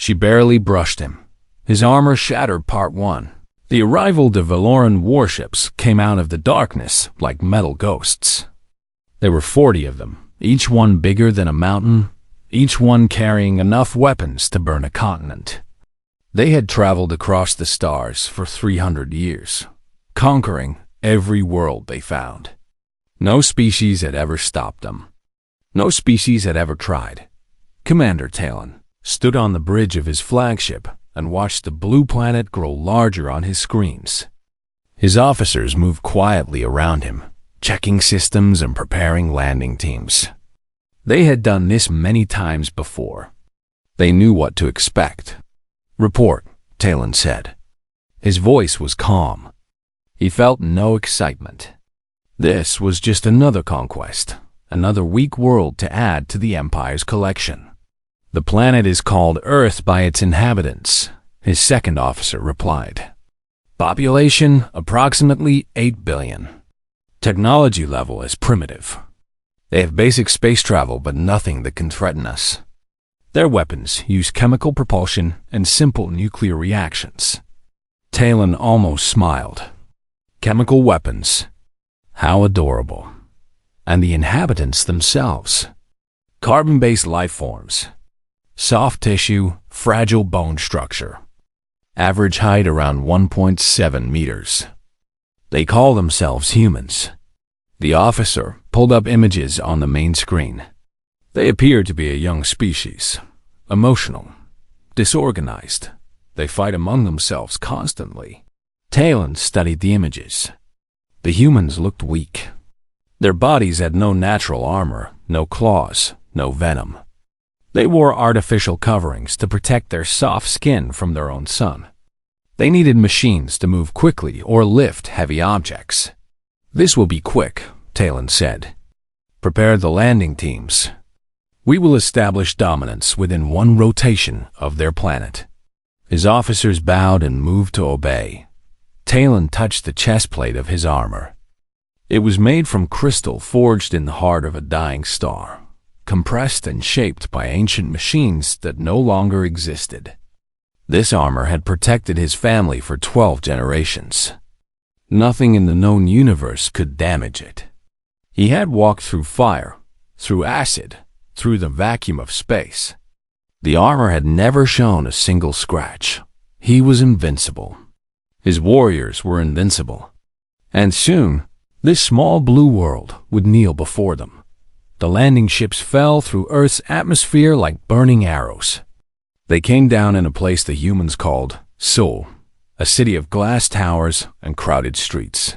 She barely brushed him. His armor shattered part one. The arrival of Valoran warships came out of the darkness like metal ghosts. There were 40 of them, each one bigger than a mountain, each one carrying enough weapons to burn a continent. They had traveled across the stars for 300 years, conquering every world they found. No species had ever stopped them. No species had ever tried. Commander Talon stood on the bridge of his flagship and watched the blue planet grow larger on his screens. His officers moved quietly around him, checking systems and preparing landing teams. They had done this many times before. They knew what to expect. "Report," Talon said. His voice was calm. He felt no excitement. This was just another conquest, another weak world to add to the Empire's collection. "The planet is called Earth by its inhabitants," his second officer replied. "Population approximately 8 billion. Technology level is primitive. They have basic space travel but nothing that can threaten us. Their weapons use chemical propulsion and simple nuclear reactions." Talon almost smiled. Chemical weapons. How adorable. And the inhabitants themselves. Carbon-based life forms. Soft tissue, fragile bone structure. Average height around 1.7 meters. They call themselves humans. The officer pulled up images on the main screen. They appear to be a young species. Emotional. Disorganized. They fight among themselves constantly. Talon studied the images. The humans looked weak. Their bodies had no natural armor, no claws, no venom. They wore artificial coverings to protect their soft skin from their own sun. They needed machines to move quickly or lift heavy objects. "This will be quick," Talon said. "Prepare the landing teams. We will establish dominance within one rotation of their planet." His officers bowed and moved to obey. Talon touched the chest plate of his armor. It was made from crystal forged in the heart of a dying star, compressed and shaped by ancient machines that no longer existed. This armor had protected his family for 12 generations. Nothing in the known universe could damage it. He had walked through fire, through acid, through the vacuum of space. The armor had never shown a single scratch. He was invincible. His warriors were invincible. And soon, this small blue world would kneel before them. The landing ships fell through Earth's atmosphere like burning arrows. They came down in a place the humans called Sol, a city of glass towers and crowded streets.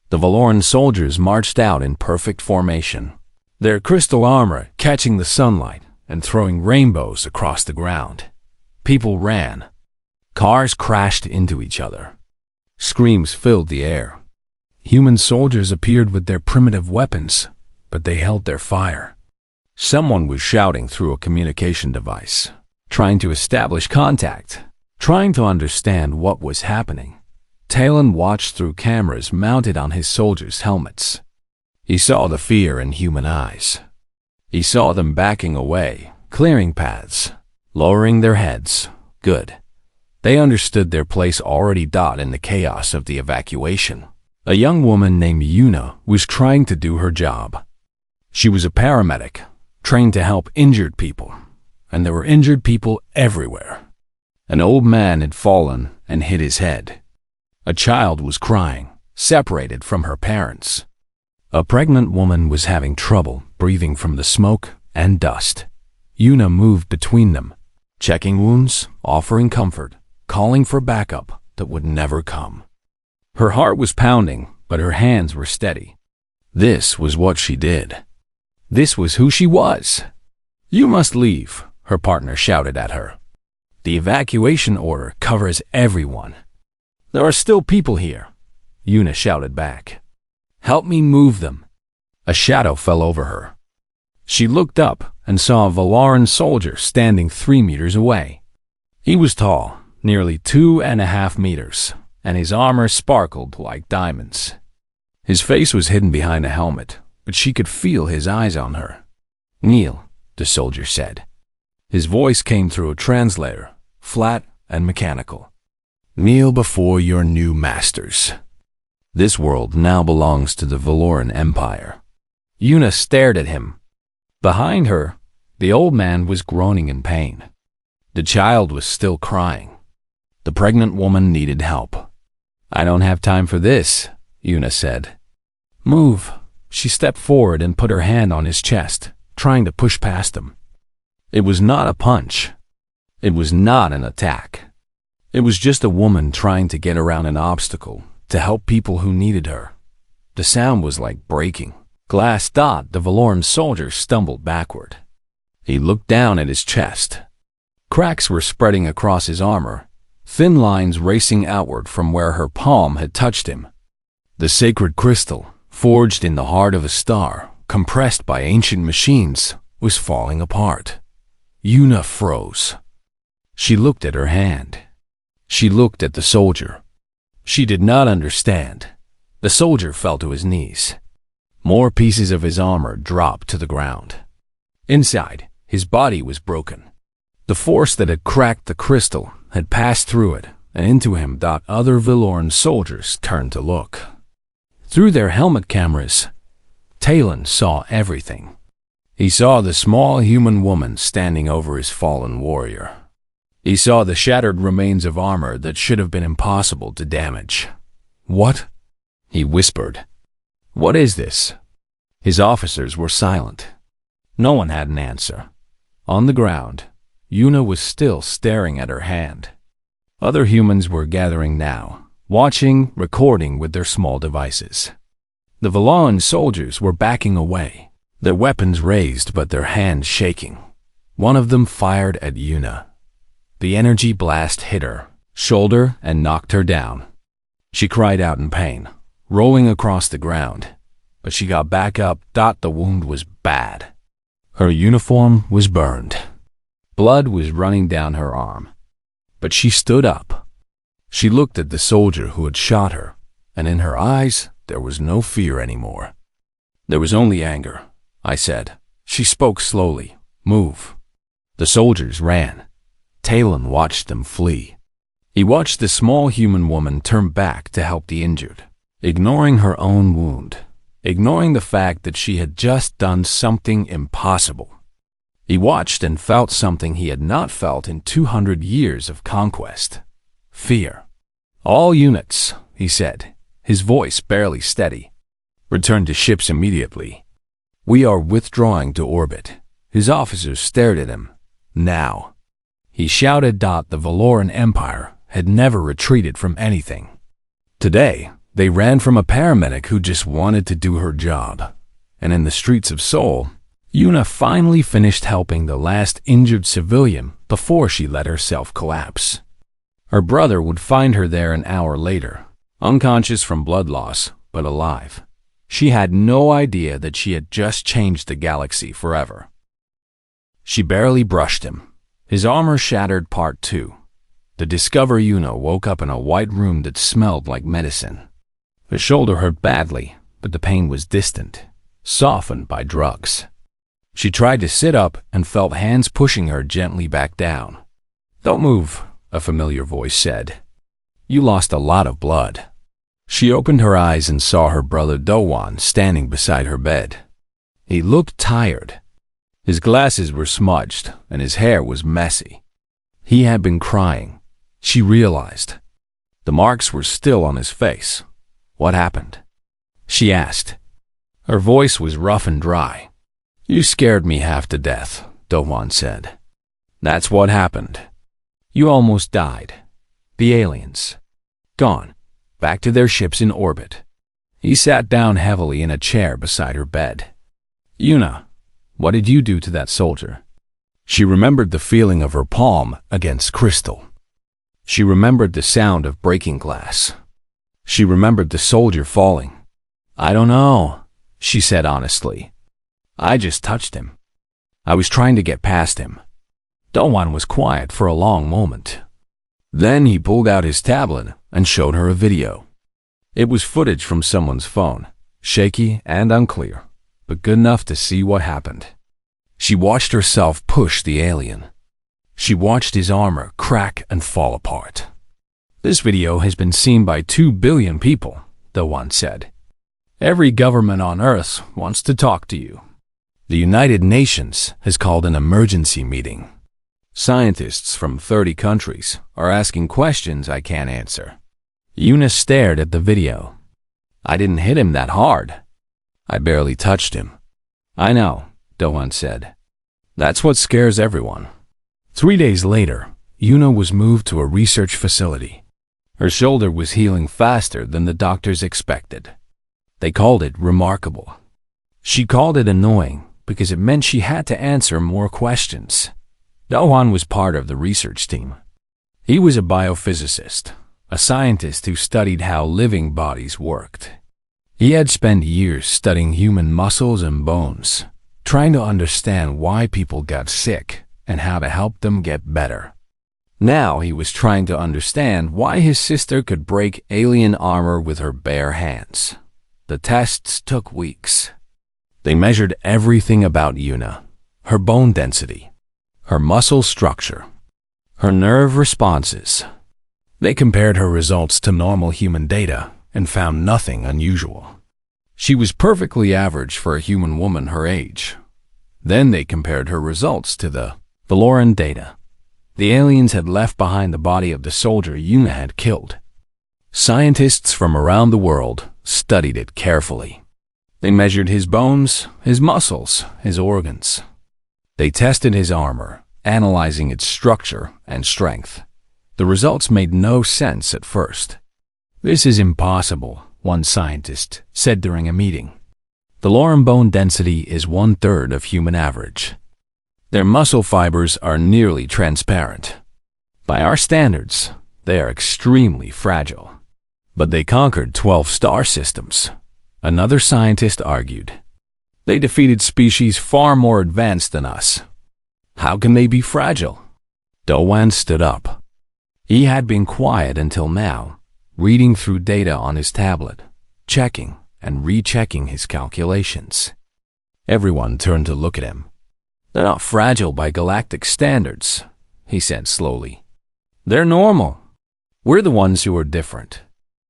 The Valoran soldiers marched out in perfect formation, their crystal armor catching the sunlight and throwing rainbows across the ground. People ran. Cars crashed into each other. Screams filled the air. Human soldiers appeared with their primitive weapons, but they held their fire. Someone was shouting through a communication device, trying to establish contact, trying to understand what was happening. Talon watched through cameras mounted on his soldiers' helmets. He saw the fear in human eyes. He saw them backing away, clearing paths, lowering their heads. Good. They understood their place already in the chaos of the evacuation. A young woman named Yuna was trying to do her job. She was a paramedic, trained to help injured people, and there were injured people everywhere. An old man had fallen and hit his head. A child was crying, separated from her parents. A pregnant woman was having trouble breathing from the smoke and dust. Yuna moved between them, checking wounds, offering comfort, calling for backup that would never come. Her heart was pounding, but her hands were steady. This was what she did. This was who she was. "You must leave," her partner shouted at her. "The evacuation order covers everyone." "There are still people here," Yuna shouted back. "Help me move them." A shadow fell over her. She looked up and saw a Valoran soldier standing 3 meters away. He was tall, nearly 2.5 meters, and his armor sparkled like diamonds. His face was hidden behind a helmet, but she could feel his eyes on her. "Kneel," the soldier said. His voice came through a translator, flat and mechanical. Kneel before your new masters. This world now belongs to the Valoran Empire. Una stared at him. Behind her, the old man was groaning in pain. The child was still crying. The pregnant woman needed help. I don't have time for this, Una said. Move. She stepped forward and put her hand on his chest, trying to push past him. It was not a punch. It was not an attack. It was just a woman trying to get around an obstacle to help people who needed her. The sound was like breaking glass. The Valoran soldier stumbled backward. He looked down at his chest. Cracks were spreading across his armor, thin lines racing outward from where her palm had touched him. The sacred crystal, forged in the heart of a star, compressed by ancient machines, was falling apart. Una froze. She looked at her hand. She looked at the soldier. She did not understand. The soldier fell to his knees. More pieces of his armor dropped to the ground. Inside, his body was broken. The force that had cracked the crystal had passed through it and into him. Other Valoran soldiers turned to look. Through their helmet cameras, Talon saw everything. He saw the small human woman standing over his fallen warrior. He saw the shattered remains of armor that should have been impossible to damage. What? He whispered. What is this? His officers were silent. No one had an answer. On the ground, Una was still staring at her hand. Other humans were gathering now, watching, recording with their small devices. The Valoran soldiers were backing away, their weapons raised but their hands shaking. One of them fired at Una. The energy blast hit her shoulder and knocked her down. She cried out in pain, rolling across the ground, but she got back up. The wound was bad. Her uniform was burned. Blood was running down her arm. But she stood up. She looked at the soldier who had shot her, and in her eyes there was no fear anymore. There was only anger, I said. She spoke slowly. Move. The soldiers ran. Talon watched them flee. He watched the small human woman turn back to help the injured, ignoring her own wound, ignoring the fact that she had just done something impossible. He watched and felt something he had not felt in 200 years of conquest. Fear. All units, he said, his voice barely steady. Return to ships immediately. We are withdrawing to orbit. His officers stared at him. Now. He shouted. The Valoran Empire had never retreated from anything. Today, they ran from a paramedic who just wanted to do her job. And in the streets of Seoul, Una finally finished helping the last injured civilian before she let herself collapse. Her brother would find her there an hour later, unconscious from blood loss, but alive. She had no idea that she had just changed the galaxy forever. She barely brushed him. His armor shattered. Part 2. The Discover Una woke up in a white room that smelled like medicine. Her shoulder hurt badly, but the pain was distant, softened by drugs. She tried to sit up and felt hands pushing her gently back down. Don't move, a familiar voice said. You lost a lot of blood. She opened her eyes and saw her brother Do-won standing beside her bed. He looked tired. His glasses were smudged and his hair was messy. He had been crying. She realized. The marks were still on his face. What happened? She asked. Her voice was rough and dry. You scared me half to death, Do-won said. That's what happened. You almost died. The aliens. Gone. Back to their ships in orbit. He sat down heavily in a chair beside her bed. Una, what did you do to that soldier? She remembered the feeling of her palm against crystal. She remembered the sound of breaking glass. She remembered the soldier falling. I don't know, she said honestly. I just touched him. I was trying to get past him. Do-won was quiet for a long moment. Then he pulled out his tablet and showed her a video. It was footage from someone's phone, shaky and unclear, but good enough to see what happened. She watched herself push the alien. She watched his armor crack and fall apart. This video has been seen by 2 billion people, the one said. Every government on Earth wants to talk to you. The United Nations has called an emergency meeting. Scientists from 30 countries are asking questions I can't answer. Yuna stared at the video. I didn't hit him that hard. I barely touched him. I know, Dohan said. That's what scares everyone. 3 days later, Yuna was moved to a research facility. Her shoulder was healing faster than the doctors expected. They called it remarkable. She called it annoying because it meant she had to answer more questions. Dohan was part of the research team. He was a biophysicist, a scientist who studied how living bodies worked. He had spent years studying human muscles and bones, trying to understand why people got sick and how to help them get better. Now he was trying to understand why his sister could break alien armor with her bare hands. The tests took weeks. They measured everything about Yuna, her bone density, her muscle structure, her nerve responses. They compared her results to normal human data and found nothing unusual. She was perfectly average for a human woman her age. Then they compared her results to the Valoran data. The aliens had left behind the body of the soldier Yuna had killed. Scientists from around the world studied it carefully. They measured his bones, his muscles, his organs. They tested his armor, analyzing its structure and strength. The results made no sense at first. This is impossible, one scientist said during a meeting. The Valoran bone density is 1/3 of human average. Their muscle fibers are nearly transparent. By our standards, they are extremely fragile. But they conquered 12 star systems, another scientist argued. They defeated species far more advanced than us. How can they be fragile? Dohan stood up. He had been quiet until now, reading through data on his tablet, checking and rechecking his calculations. Everyone turned to look at him. They're not fragile by galactic standards, he said slowly. They're normal. We're the ones who are different.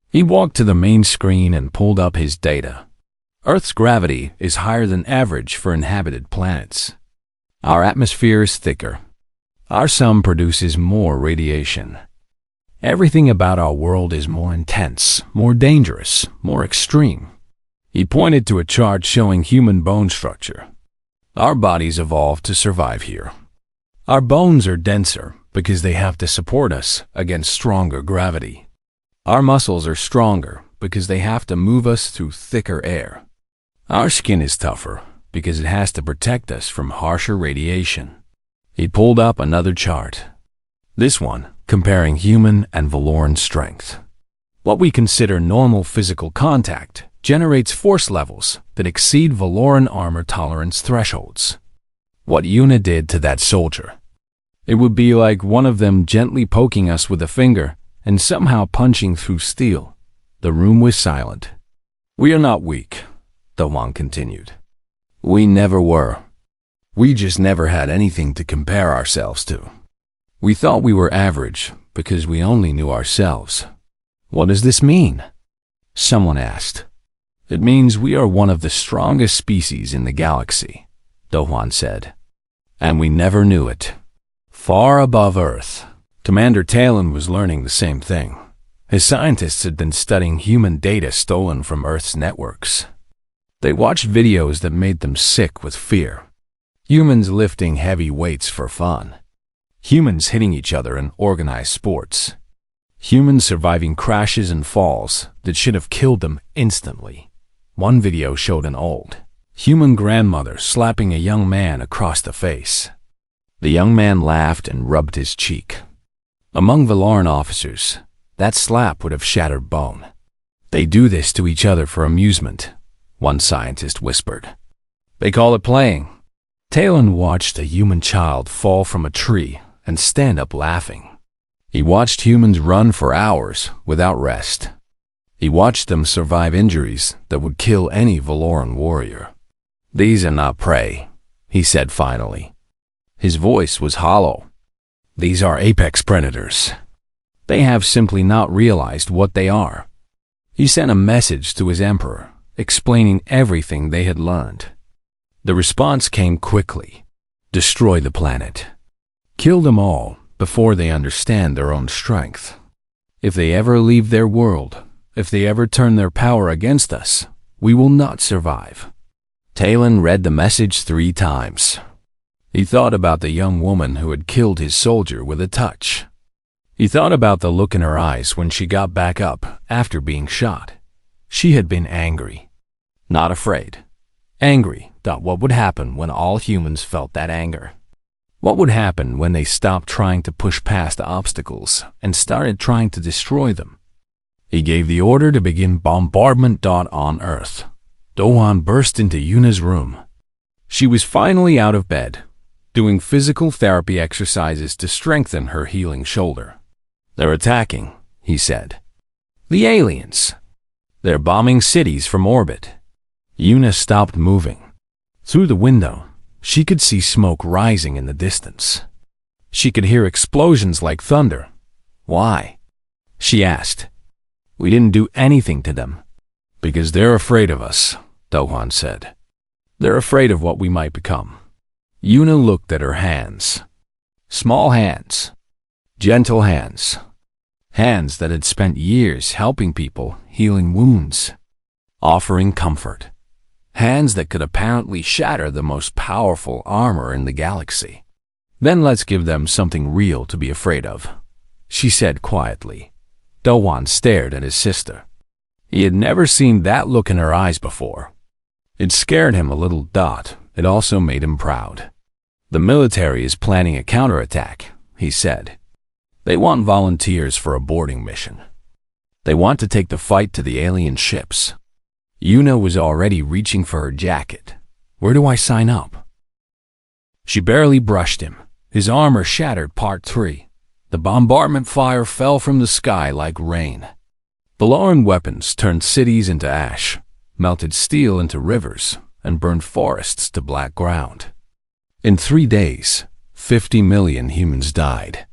He walked to the main screen and pulled up his data. Earth's gravity is higher than average for inhabited planets. Our atmosphere is thicker. Our sun produces more radiation. Everything about our world is more intense, more dangerous, more extreme. He pointed to a chart showing human bone structure. Our bodies evolved to survive here. Our bones are denser because they have to support us against stronger gravity. Our muscles are stronger because they have to move us through thicker air. Our skin is tougher because it has to protect us from harsher radiation. He pulled up another chart. This one comparing human and Valoran strength. What we consider normal physical contact generates force levels that exceed Valoran armor tolerance thresholds. What Yuna did to that soldier. It would be like one of them gently poking us with a finger and somehow punching through steel. The room was silent. We are not weak, Dohan continued. We never were. We just never had anything to compare ourselves to. We thought we were average because we only knew ourselves. What does this mean? Someone asked. It means we are one of the strongest species in the galaxy, Dohan said. And we never knew it. Far above Earth, Commander Talon was learning the same thing. His scientists had been studying human data stolen from Earth's networks. They watched videos that made them sick with fear. Humans lifting heavy weights for fun. Humans hitting each other in organized sports. Humans surviving crashes and falls that should have killed them instantly. One video showed an old, human grandmother slapping a young man across the face. The young man laughed and rubbed his cheek. Among Valoran officers, that slap would have shattered bone. They do this to each other for amusement, one scientist whispered. They call it playing. Talon watched a human child fall from a tree and stand up laughing. He watched humans run for hours without rest. He watched them survive injuries that would kill any Valoran warrior. These are not prey, he said finally. His voice was hollow. These are apex predators. They have simply not realized what they are. He sent a message to his emperor, explaining everything they had learned. The response came quickly. Destroy the planet. Kill them all before they understand their own strength. If they ever leave their world, if they ever turn their power against us, we will not survive. Talon read the message 3 times. He thought about the young woman who had killed his soldier with a touch. He thought about the look in her eyes when she got back up after being shot. She had been angry, not afraid. Angry that what would happen when all humans felt that anger. What would happen when they stopped trying to push past the obstacles and started trying to destroy them? He gave the order to begin bombardment. On Earth, Do-hwan burst into Yuna's room. She was finally out of bed, doing physical therapy exercises to strengthen her healing shoulder. They're attacking, he said. The aliens. They're bombing cities from orbit. Yuna stopped moving. Through the window, she could see smoke rising in the distance. She could hear explosions like thunder. Why? She asked. We didn't do anything to them. Because they're afraid of us, Do-hwan said. They're afraid of what we might become. Yuna looked at her hands. Small hands. Gentle hands. Hands that had spent years helping people, healing wounds, offering comfort. Hands that could apparently shatter the most powerful armor in the galaxy. Then let's give them something real to be afraid of, she said quietly. Do-hwan stared at his sister. He had never seen that look in her eyes before. It scared him a little. It also made him proud. The military is planning a counterattack, he said. They want volunteers for a boarding mission. They want to take the fight to the alien ships. Yuna was already reaching for her jacket. Where do I sign up? She barely brushed him. His armor shattered. Part 3. The bombardment fire fell from the sky like rain. Valoran weapons turned cities into ash, melted steel into rivers, and burned forests to black ground. In 3 days, 50 million humans died.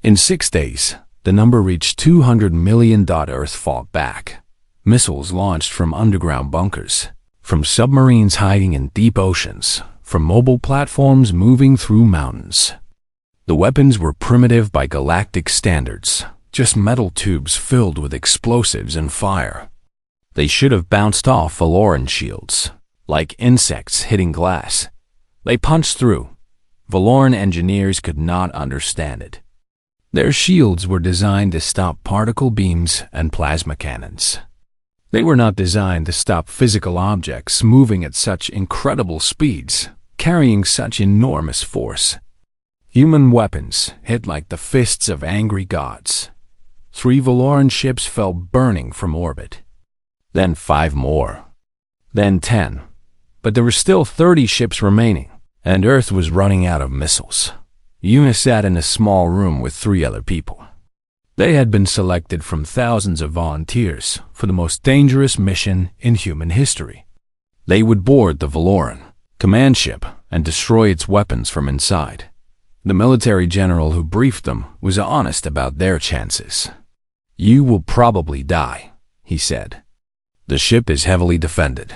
In 6 days, the number reached 200 million. Earth fought back. Missiles launched from underground bunkers, from submarines hiding in deep oceans, from mobile platforms moving through mountains. The weapons were primitive by galactic standards, just metal tubes filled with explosives and fire. They should have bounced off Valoran shields, like insects hitting glass. They punched through. Valoran engineers could not understand it. Their shields were designed to stop particle beams and plasma cannons. They were not designed to stop physical objects moving at such incredible speeds, carrying such enormous force. Human weapons hit like the fists of angry gods. 3 Valoran ships fell burning from orbit. Then 5 more. Then 10. But there were still 30 ships remaining, and Earth was running out of missiles. Yuna sat in a small room with 3 other people. They had been selected from thousands of volunteers for the most dangerous mission in human history. They would board the Valoran command ship and destroy its weapons from inside. The military general who briefed them was honest about their chances. You will probably die, he said. The ship is heavily defended.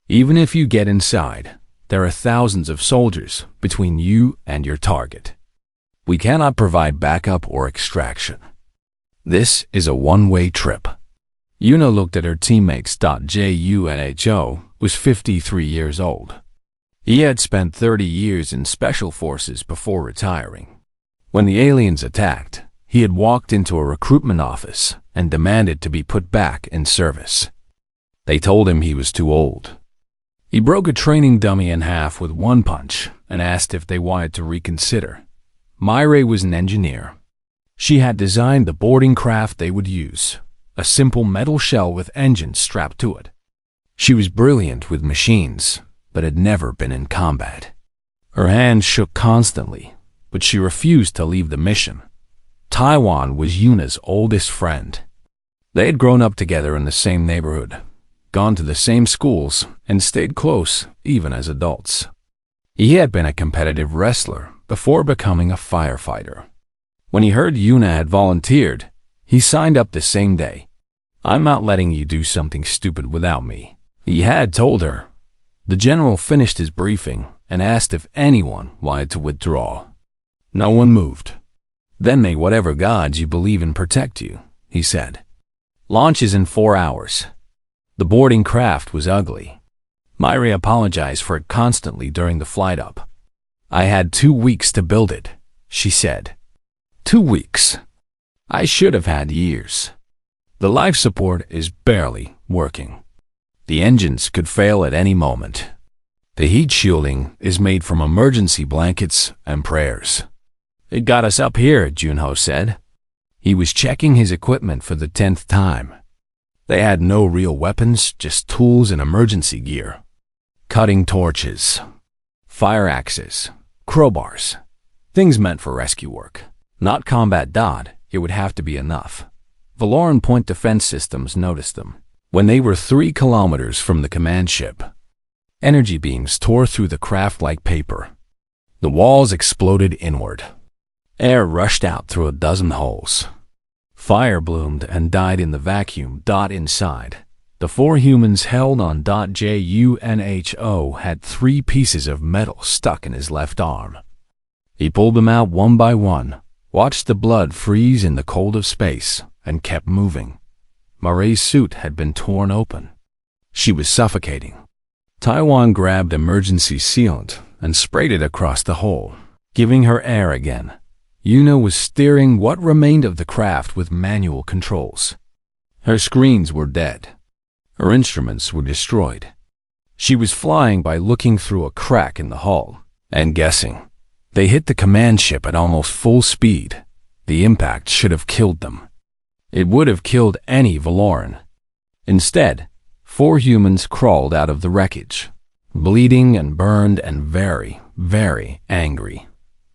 Even if you get inside, there are thousands of soldiers between you and your target. We cannot provide backup or extraction. This is a one-way trip. Yuna looked at her teammates. Junho was 53 years old. He had spent 30 years in special forces before retiring. When the aliens attacked, he had walked into a recruitment office and demanded to be put back in service. They told him he was too old. He broke a training dummy in half with one punch and asked if they wanted to reconsider. Myre was an engineer. She had designed the boarding craft they would use, a simple metal shell with engines strapped to it. She was brilliant with machines, but had never been in combat. Her hands shook constantly, but she refused to leave the mission. Taiwan was Yuna's oldest friend. They had grown up together in the same neighborhood, gone to the same schools, and stayed close even as adults. He had been a competitive wrestler before becoming a firefighter. When he heard Yuna had volunteered, he signed up the same day. "I'm not letting you do something stupid without me," he had told her. The general finished his briefing and asked if anyone wanted to withdraw. No one moved. "Then may whatever gods you believe in protect you," he said. "Launch is in 4 hours." The boarding craft was ugly. Myri apologized for it constantly during the flight up. "I had 2 weeks to build it," she said. 2 weeks. I should have had years. The life support is barely working. The engines could fail at any moment. The heat shielding is made from emergency blankets and prayers. "It got us up here," Junho said. He was checking his equipment for the 10th time. They had no real weapons, just tools and emergency gear. Cutting torches, fire axes, crowbars, things meant for rescue work. Not combat. It would have to be enough. Valoran point defense systems noticed them. When they were 3 kilometers from the command ship, energy beams tore through the craft like paper. The walls exploded inward. Air rushed out through a dozen holes. Fire bloomed and died in the vacuum. Inside, the 4 humans held on. Junho had 3 pieces of metal stuck in his left arm. He pulled them out one by one, watched the blood freeze in the cold of space, and kept moving. Marie's suit had been torn open. She was suffocating. Taiwan grabbed emergency sealant and sprayed it across the hole, giving her air again. Yuna was steering what remained of the craft with manual controls. Her screens were dead. Her instruments were destroyed. She was flying by looking through a crack in the hull and guessing. They hit the command ship at almost full speed. The impact should have killed them. It would have killed any Valoran. Instead, 4 humans crawled out of the wreckage, bleeding and burned and very, very angry.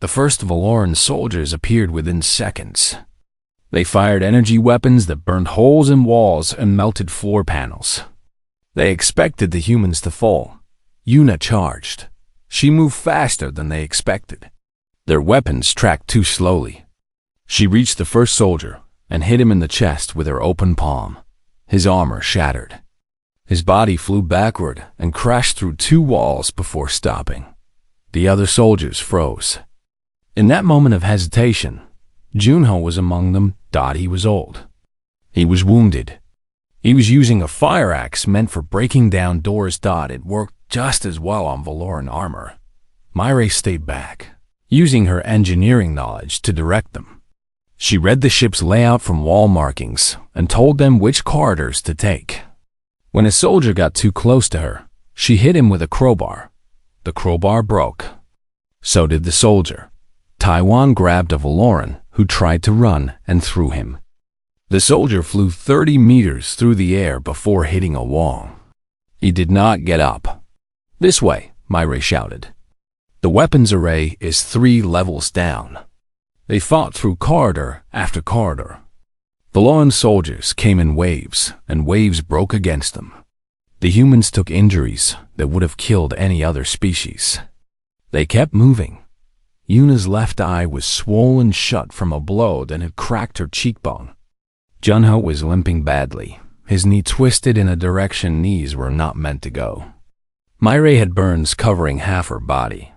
The first Valoran soldiers appeared within seconds. They fired energy weapons that burned holes in walls and melted floor panels. They expected the humans to fall. Yuna charged. She moved faster than they expected. Their weapons tracked too slowly. She reached the first soldier and hit him in the chest with her open palm. His armor shattered. His body flew backward and crashed through 2 walls before stopping. The other soldiers froze. In that moment of hesitation, Junho was among them. He was old. He was wounded. He was using a fire axe meant for breaking down doors. It worked just as well on Valoran armor. Myri stayed back, using her engineering knowledge to direct them. She read the ship's layout from wall markings and told them which corridors to take. When a soldier got too close to her, she hit him with a crowbar. The crowbar broke. So did the soldier. Taiwan grabbed a Valoran who tried to run and threw him. The soldier flew 30 meters through the air before hitting a wall. He did not get up. "This way," Myri shouted. The weapons array is 3 levels down. They fought through corridor after corridor. Valoran soldiers came in waves, and waves broke against them. The humans took injuries that would have killed any other species. They kept moving. Yuna's left eye was swollen shut from a blow that had cracked her cheekbone. Junho was limping badly, his knee twisted in a direction knees were not meant to go. Myri had burns covering half her body.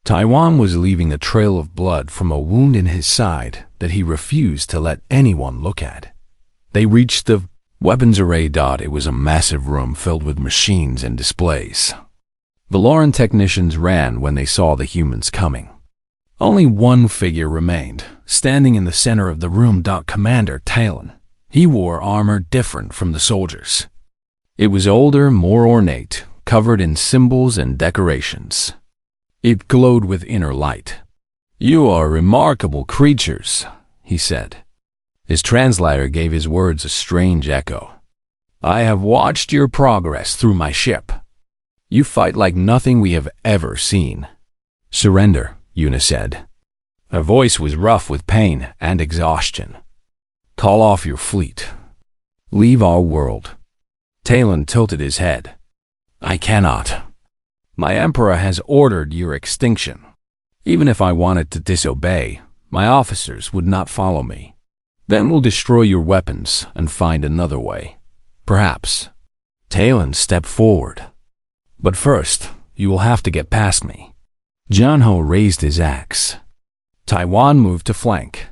Taiwan was leaving a trail of blood from a wound in his side that he refused to let anyone look at. They reached the weapons array. It was a massive room filled with machines and displays. Valoran technicians ran when they saw the humans coming. Only one figure remained, standing in the center of the room. Commander Talon. He wore armor different from the soldiers. It was older, more ornate, covered in symbols and decorations. It glowed with inner light. "You are remarkable creatures," he said. His translator gave his words a strange echo. "I have watched your progress through my ship. You fight like nothing we have ever seen." "Surrender," Yuna said. Her voice was rough with pain and exhaustion. "Call off your fleet. Leave our world." Talon tilted his head. "I cannot. My emperor has ordered your extinction. Even if I wanted to disobey, My officers would not follow me. Then we'll destroy your weapons and find another way. Perhaps. Talon stepped forward. But first, you will have to get past me. Janho raised his axe. Taiwan moved to flank.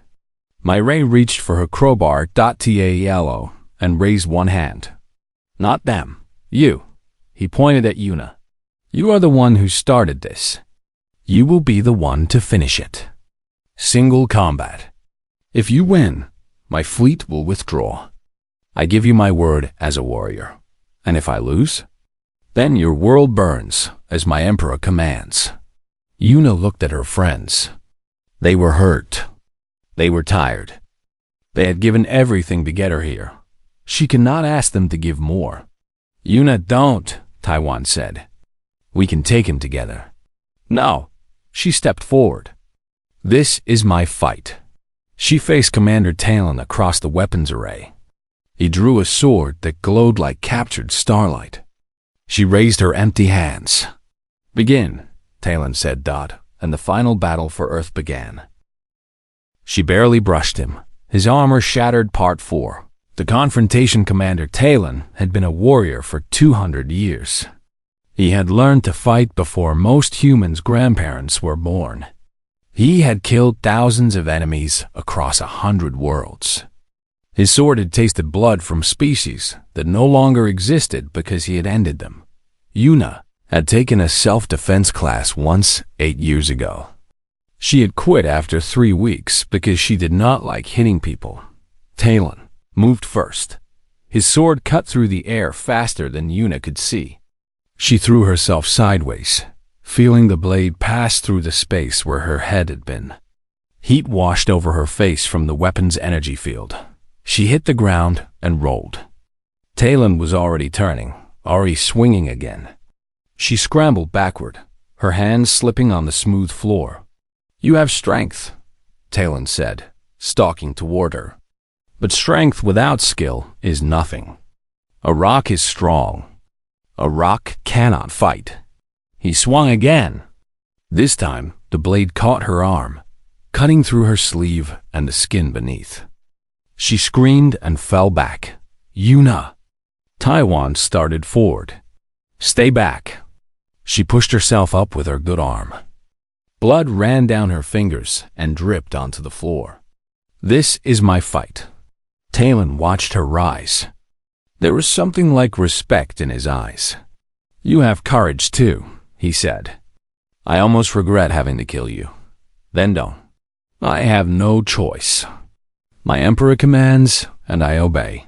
Mireille reached for her crowbar. Yellow and raised one hand. Not them. You. He pointed at Yuna. You are the one who started this. You will be the one to finish it. Single combat. If you win, my fleet will withdraw. I give you my word as a warrior. And if I lose, then your world burns as my emperor commands. Yuna looked at her friends. They were hurt. They were tired. They had given everything to get her here. She cannot ask them to give more. Yuna, don't, Taiwan said. We can take him together. No. She stepped forward. This is my fight. She faced Commander Talon across the weapons array. He drew a sword that glowed like captured starlight. She raised her empty hands. Begin, Talon said. And the final battle for Earth began. She barely brushed him. His armor shattered. Part 4. The confrontation. Commander Talon had been a warrior for 200 years. He had learned to fight before most humans' grandparents were born. He had killed thousands of enemies across 100 worlds. His sword had tasted blood from species that no longer existed because he had ended them. Yuna had taken a self-defense class once 8 years ago. She had quit after 3 weeks because she did not like hitting people. Talon moved first. His sword cut through the air faster than Yuna could see. She threw herself sideways, feeling the blade pass through the space where her head had been. Heat washed over her face from the weapon's energy field. She hit the ground and rolled. Talon was already turning, already swinging again. She scrambled backward, her hands slipping on the smooth floor. You have strength, Talon said, stalking toward her. But strength without skill is nothing. A rock is strong. A rock cannot fight. He swung again. This time, the blade caught her arm, cutting through her sleeve and the skin beneath. She screamed and fell back. Yuna! Taiwan started forward. Stay back. She pushed herself up with her good arm. Blood ran down her fingers and dripped onto the floor. This is my fight. Talon watched her rise. There was something like respect in his eyes. You have courage too, he said. I almost regret having to kill you. Then don't. I have no choice. My emperor commands, and I obey.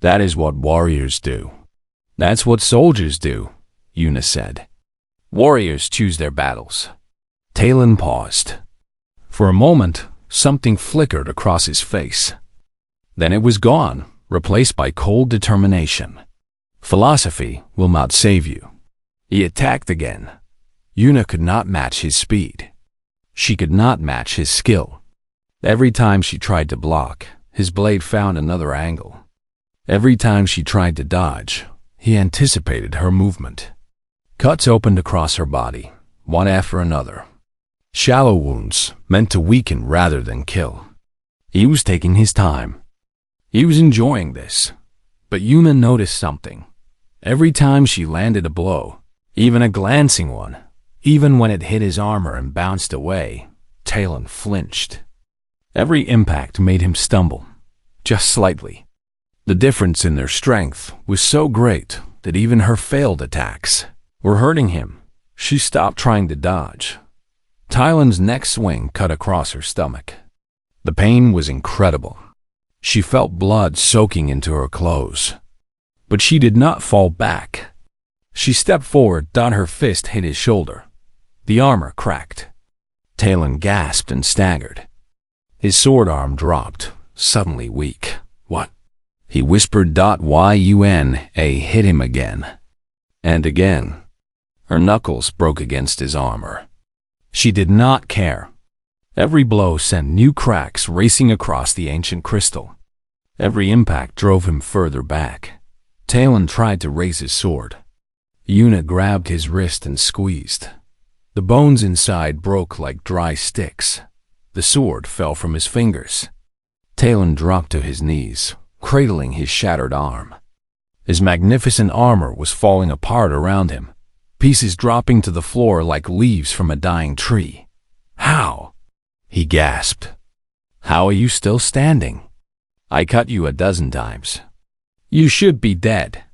That is what warriors do. That's what soldiers do, Yuna said. Warriors choose their battles. Talon paused. For a moment, something flickered across his face. Then it was gone, replaced by cold determination. Philosophy will not save you. He attacked again. Yuna could not match his speed. She could not match his skill. Every time she tried to block, his blade found another angle. Every time she tried to dodge, he anticipated her movement. Cuts opened across her body, one after another. Shallow wounds meant to weaken rather than kill. He was taking his time. He was enjoying this. But Yuna noticed something. Every time she landed a blow, even a glancing one, even when it hit his armor and bounced away, Talon flinched. Every impact made him stumble, just slightly. The difference in their strength was so great that even her failed attacks were hurting him. She stopped trying to dodge. Talon's next swing cut across her stomach. The pain was incredible. She felt blood soaking into her clothes. But she did not fall back. She stepped forward. Her fist hit his shoulder. The armor cracked. Talon gasped and staggered. His sword arm dropped, suddenly weak. What? He whispered. Yuna hit him again. And again. Her knuckles broke against his armor. She did not care. Every blow sent new cracks racing across the ancient crystal. Every impact drove him further back. Talon tried to raise his sword. Yuna grabbed his wrist and squeezed. The bones inside broke like dry sticks. The sword fell from his fingers. Talon dropped to his knees, cradling his shattered arm. His magnificent armor was falling apart around him, pieces dropping to the floor like leaves from a dying tree. "How?" he gasped. "How are you still standing? I cut you a dozen times. You should be dead."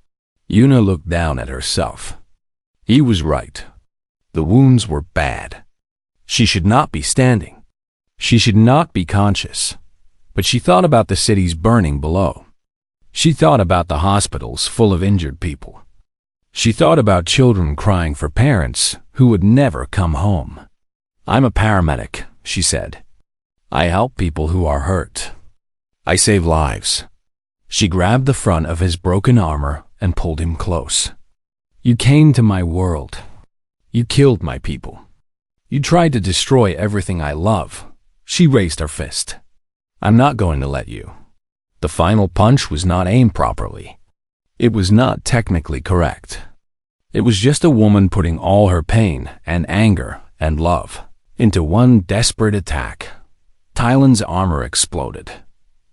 Yuna looked down at herself. He was right. The wounds were bad. She should not be standing. She should not be conscious. But she thought about the cities burning below. She thought about the hospitals full of injured people. She thought about children crying for parents who would never come home. "I'm a paramedic," she said. "I help people who are hurt. I save lives." She grabbed the front of his broken armor and pulled him close. "You came to my world. You killed my people. You tried to destroy everything I love." She raised her fist. "I'm not going to let you." The final punch was not aimed properly. It was not technically correct. It was just a woman putting all her pain and anger and love into one desperate attack. Talon's armor exploded.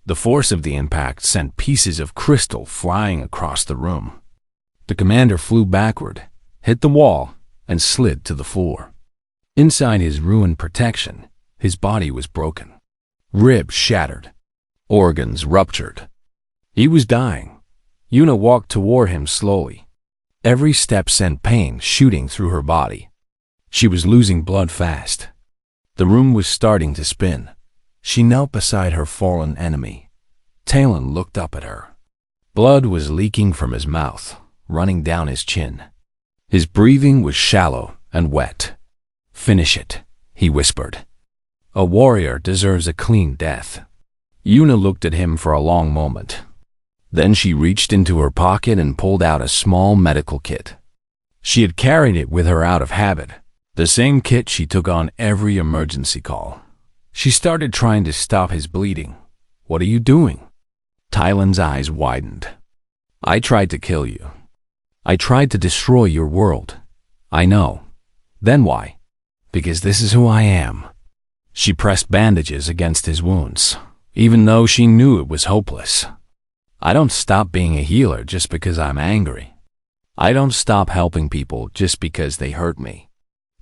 The force of the impact sent pieces of crystal flying across the room. The commander flew backward, hit the wall, and slid to the floor. Inside his ruined protection, his body was broken. Ribs shattered. Organs ruptured. He was dying. Yuna walked toward him slowly. Every step sent pain shooting through her body. She was losing blood fast. The room was starting to spin. She knelt beside her fallen enemy. Talon looked up at her. Blood was leaking from his mouth, running down his chin. His breathing was shallow and wet. "Finish it," he whispered. "A warrior deserves a clean death." Yuna looked at him for a long moment. Then she reached into her pocket and pulled out a small medical kit. She had carried it with her out of habit, the same kit she took on every emergency call. She started trying to stop his bleeding. "What are you doing?" Talon's eyes widened. "I tried to kill you. I tried to destroy your world. I know. Then why? Because this is who I am." She pressed bandages against his wounds, even though she knew it was hopeless. "I don't stop being a healer just because I'm angry. I don't stop helping people just because they hurt me."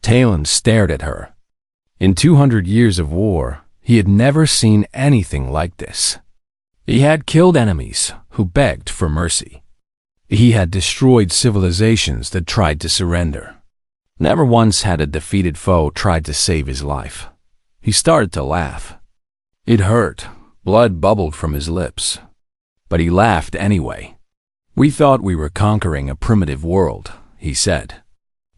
Talon stared at her. In 200 years of war, he had never seen anything like this. He had killed enemies who begged for mercy. He had destroyed civilizations that tried to surrender. Never once had a defeated foe tried to save his life. He started to laugh. It hurt. Blood bubbled from his lips. But he laughed anyway. "We thought we were conquering a primitive world," he said.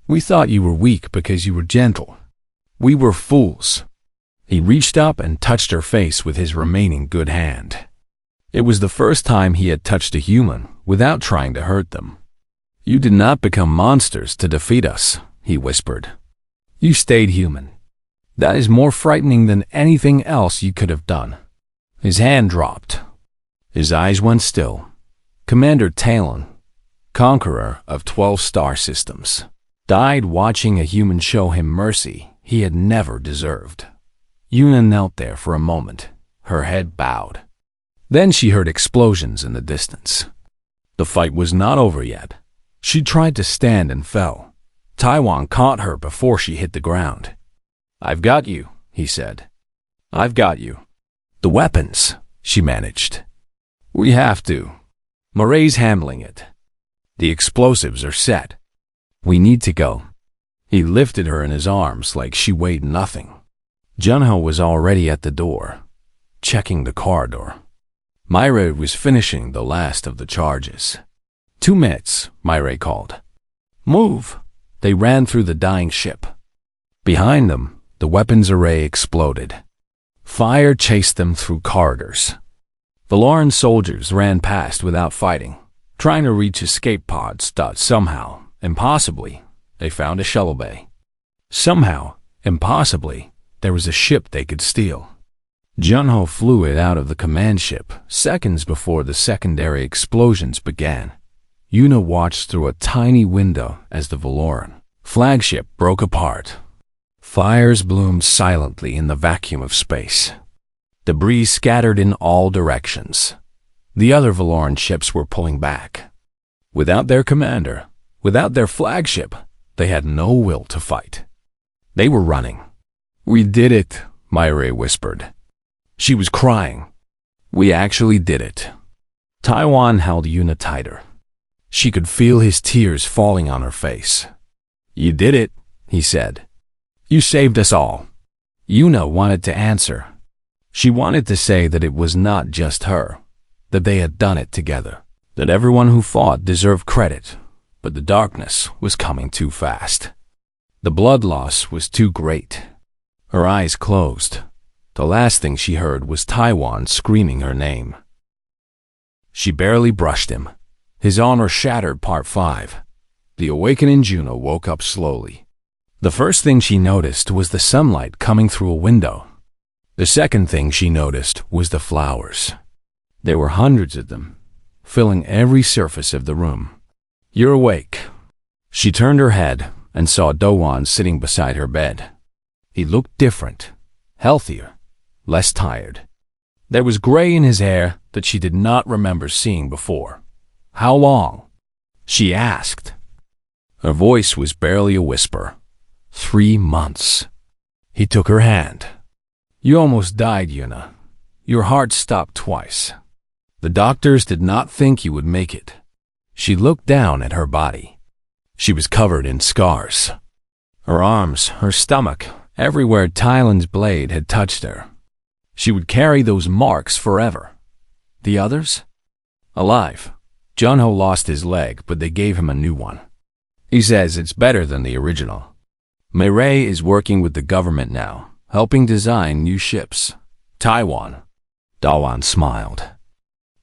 "We thought you were weak because you were gentle. We were fools." He reached up and touched her face with his remaining good hand. It was the first time he had touched a human without trying to hurt them. "You did not become monsters to defeat us," he whispered. "You stayed human. That is more frightening than anything else you could have done." His hand dropped. His eyes went still. Commander Talon, conqueror of 12 star systems, died watching a human show him mercy he had never deserved. Yuna knelt there for a moment, her head bowed. Then she heard explosions in the distance. The fight was not over yet. She tried to stand and fell. Taiwan caught her before she hit the ground. "I've got you," he said. "I've got you." "The weapons," she managed. "We have to. Moray's handling it. The explosives are set. We need to go." He lifted her in his arms like she weighed nothing. Junho was already at the door, checking the corridor. Myra was finishing the last of the charges. 2 minutes, Myra called. "Move!" They ran through the dying ship. Behind them, the weapons array exploded. Fire chased them through corridors. Valoran soldiers ran past without fighting, trying to reach escape pods that somehow, impossibly, they found a shuttle bay. Somehow, impossibly, there was a ship they could steal. Junho flew it out of the command ship seconds before the secondary explosions began. Yuna watched through a tiny window as the Valoran flagship broke apart. Fires bloomed silently in the vacuum of space. Debris scattered in all directions. The other Valoran ships were pulling back. Without their commander, without their flagship, they had no will to fight. They were running. "We did it," Myre whispered. She was crying. "We actually did it." Taiwan held Yuna tighter. She could feel his tears falling on her face. "You did it," he said. "You saved us all." Yuna wanted to answer. She wanted to say that it was not just her, that they had done it together, that everyone who fought deserved credit, but the darkness was coming too fast. The blood loss was too great. Her eyes closed. The last thing she heard was Taiwan screaming her name. She barely brushed him. His armor shattered. Part 5. The awakening Juno woke up slowly. The first thing she noticed was the sunlight coming through a window. The second thing she noticed was the flowers. There were hundreds of them, filling every surface of the room. "You're awake." She turned her head and saw Dowan sitting beside her bed. He looked different, healthier, less tired. There was gray in his hair that she did not remember seeing before. "How long?" she asked. Her voice was barely a whisper. 3 months. He took her hand. "You almost died, Yuna. Your heart stopped twice. The doctors did not think you would make it." She looked down at her body. She was covered in scars. Her arms, her stomach, everywhere Tylan's blade had touched her. She would carry those marks forever. The others? Alive. Junho lost his leg, but they gave him a new one. He says it's better than the original. Mireille is working with the government now, helping design new ships. Taiwan. Dawan smiled.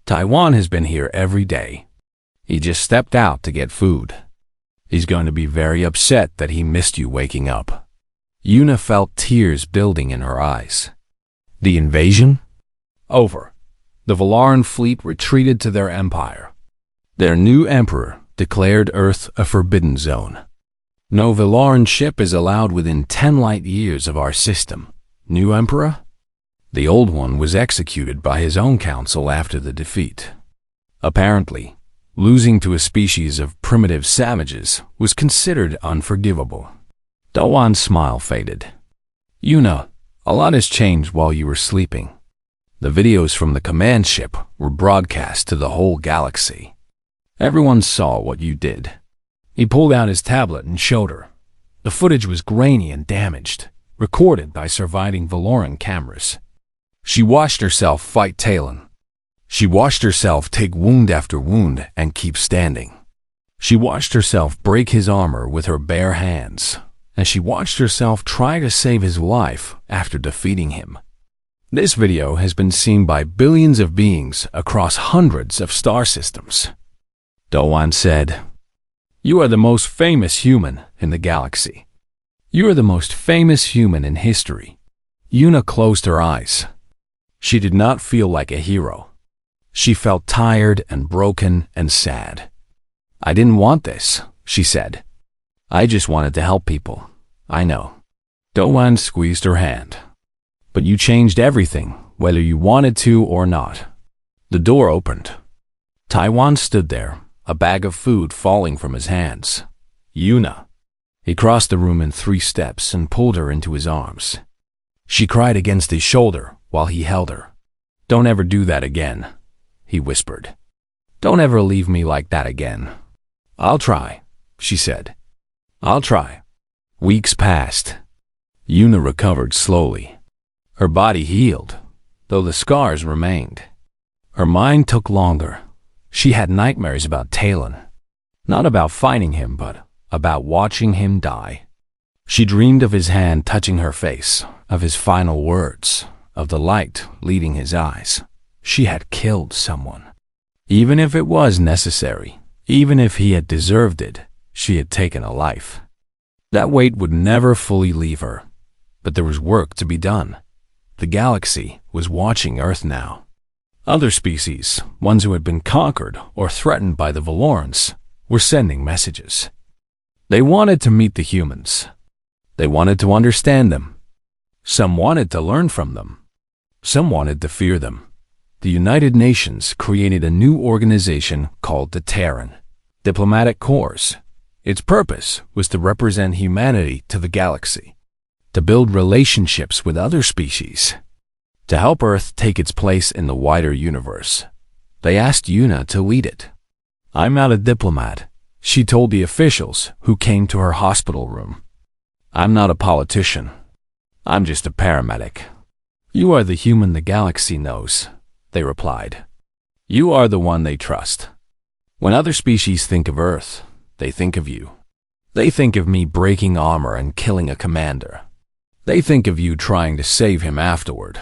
Taiwan has been here every day. He just stepped out to get food. He's going to be very upset that he missed you waking up. Yuna felt tears building in her eyes. The invasion? Over. The Valoran fleet retreated to their empire. Their new emperor declared Earth a forbidden zone. No Valoran ship is allowed within 10 light years of our system. New emperor? The old one was executed by his own council after the defeat. Apparently, losing to a species of primitive savages was considered unforgivable. Dawan's smile faded. "Yuna, a lot has changed while you were sleeping. The videos from the command ship were broadcast to the whole galaxy. Everyone saw what you did." He pulled out his tablet and showed her. The footage was grainy and damaged, recorded by surviving Valoran cameras. She watched herself fight Talon. She watched herself take wound after wound and keep standing. She watched herself break his armor with her bare hands, and she watched herself try to save his life after defeating him. This video has been seen by billions of beings across hundreds of star systems. Dowan said, "You are the most famous human in the galaxy. You are the most famous human in history." Yuna closed her eyes. She did not feel like a hero. She felt tired and broken and sad. "I didn't want this," she said. "I just wanted to help people. I know." Dowan squeezed her hand. "But you changed everything, whether you wanted to or not." The door opened. Taiwan stood there, a bag of food falling from his hands. "Yuna." He crossed the room in 3 steps and pulled her into his arms. She cried against his shoulder while he held her. "Don't ever do that again," he whispered. "Don't ever leave me like that again." "I'll try," she said. "I'll try." Weeks passed. Yuna recovered slowly. Her body healed, though the scars remained. Her mind took longer. She had nightmares about Talon. Not about fighting him, but about watching him die. She dreamed of his hand touching her face, of his final words, of the light leading his eyes. She had killed someone. Even if it was necessary, even if he had deserved it, she had taken a life. That weight would never fully leave her, but there was work to be done. The galaxy was watching Earth now. Other species, ones who had been conquered or threatened by the Valorans, were sending messages. They wanted to meet the humans. They wanted to understand them. Some wanted to learn from them. Some wanted to fear them. The United Nations created a new organization called the Terran Diplomatic Corps. Its purpose was to represent humanity to the galaxy, to build relationships with other species, to help Earth take its place in the wider universe. They asked Yuna to lead it. "I'm not a diplomat," she told the officials who came to her hospital room. "I'm not a politician. I'm just a paramedic." "You are the human the galaxy knows," they replied. "You are the one they trust. When other species think of Earth, they think of you. They think of me breaking armor and killing a commander. They think of you trying to save him afterward."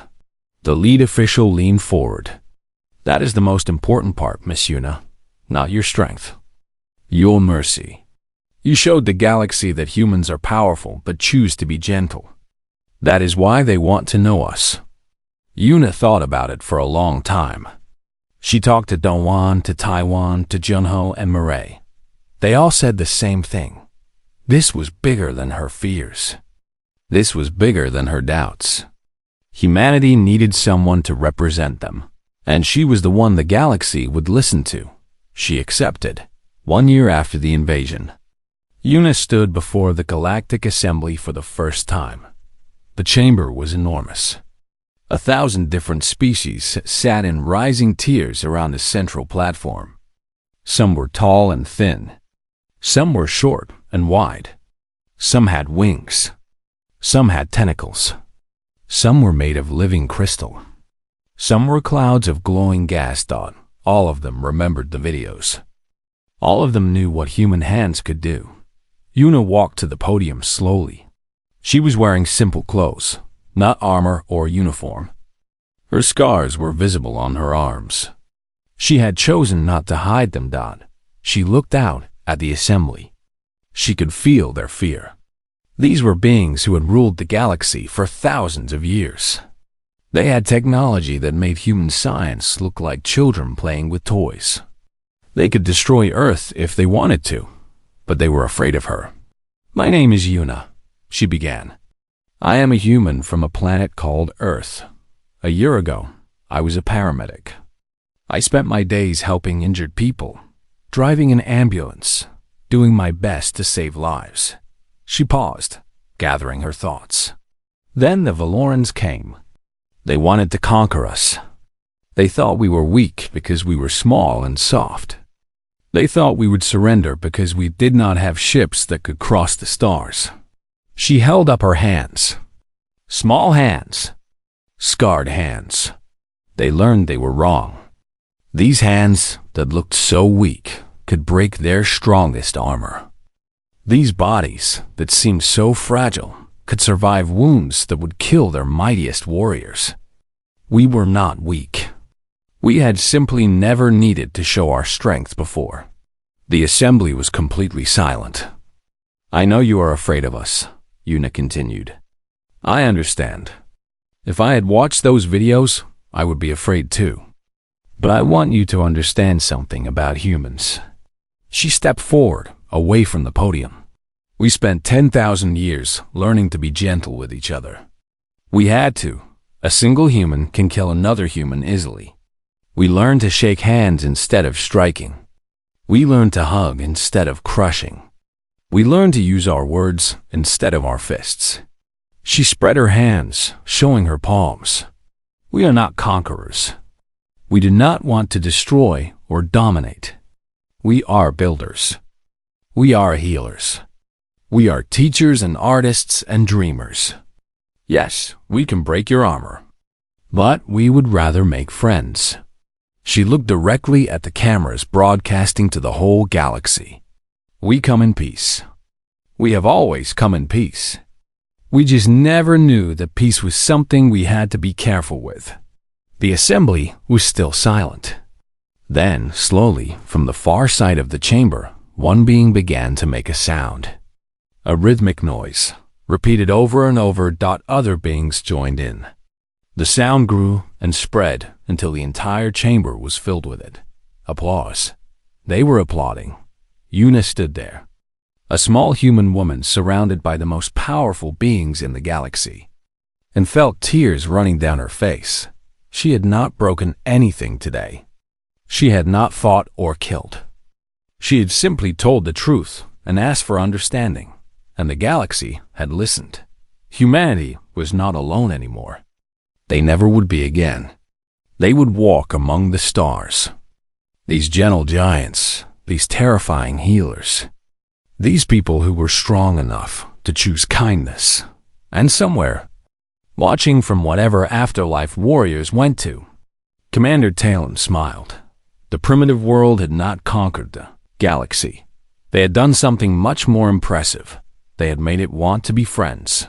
The lead official leaned forward. "That is the most important part, Miss Yuna, not your strength. Your mercy. You showed the galaxy that humans are powerful but choose to be gentle. That is why they want to know us." Yuna thought about it for a long time. She talked to Dongwan, to Taiwan, to Junho, and Mireille. They all said the same thing. This was bigger than her fears. This was bigger than her doubts. Humanity needed someone to represent them, and she was the one the galaxy would listen to. She accepted. 1 year after the invasion, Yuna stood before the Galactic Assembly for the first time. The chamber was enormous. 1,000 different species sat in rising tiers around the central platform. Some were tall and thin. Some were short and wide. Some had wings. Some had tentacles. Some were made of living crystal. Some were clouds of glowing gas. All of them remembered the videos. All of them knew what human hands could do. Yuna walked to the podium slowly. She was wearing simple clothes, not armor or uniform. Her scars were visible on her arms. She had chosen not to hide them. She looked out at the assembly. She could feel their fear. These were beings who had ruled the galaxy for thousands of years. They had technology that made human science look like children playing with toys. They could destroy Earth if they wanted to, but they were afraid of her. "My name is Yuna," she began. "I am a human from a planet called Earth. A year ago, I was a paramedic. I spent my days helping injured people, driving an ambulance, doing my best to save lives." She paused, gathering her thoughts. Then the Valorans came. They wanted to conquer us. They thought we were weak because we were small and soft. They thought we would surrender because we did not have ships that could cross the stars. She held up her hands. Small hands. Scarred hands. They learned they were wrong. These hands that looked so weak could break their strongest armor. These bodies that seemed so fragile could survive wounds that would kill their mightiest warriors. We were not weak. We had simply never needed to show our strength before. The assembly was completely silent. "I know you are afraid of us," Yuna continued. "I understand. If I had watched those videos, I would be afraid too. But I want you to understand something about humans." She stepped forward, away from the podium. "We spent 10,000 years learning to be gentle with each other. We had to. A single human can kill another human easily. We learned to shake hands instead of striking. We learned to hug instead of crushing. We learned to use our words instead of our fists." She spread her hands, showing her palms. "We are not conquerors. We do not want to destroy or dominate. We are builders. We are healers. We are teachers and artists and dreamers. Yes, we can break your armor, but we would rather make friends." She looked directly at the cameras broadcasting to the whole galaxy. "We come in peace. We have always come in peace. We just never knew that peace was something we had to be careful with." The assembly was still silent. Then, slowly, from the far side of the chamber, one being began to make a sound. A rhythmic noise, repeated over and over. Other beings joined in. The sound grew and spread until the entire chamber was filled with it. Applause. They were applauding. Yuna stood there. a small human woman surrounded by the most powerful beings in the galaxy, and felt tears running down her face. She had not broken anything today. She had not fought or killed. She had simply told the truth and asked for understanding, and the galaxy had listened. Humanity was not alone anymore. They never would be again. They would walk among the stars. These gentle giants, these terrifying healers, these people who were strong enough to choose kindness, and somewhere, watching from whatever afterlife warriors went to. Commander Talon smiled. The primitive world had not conquered the galaxy. They had done something much more impressive. They had made it want to be friends.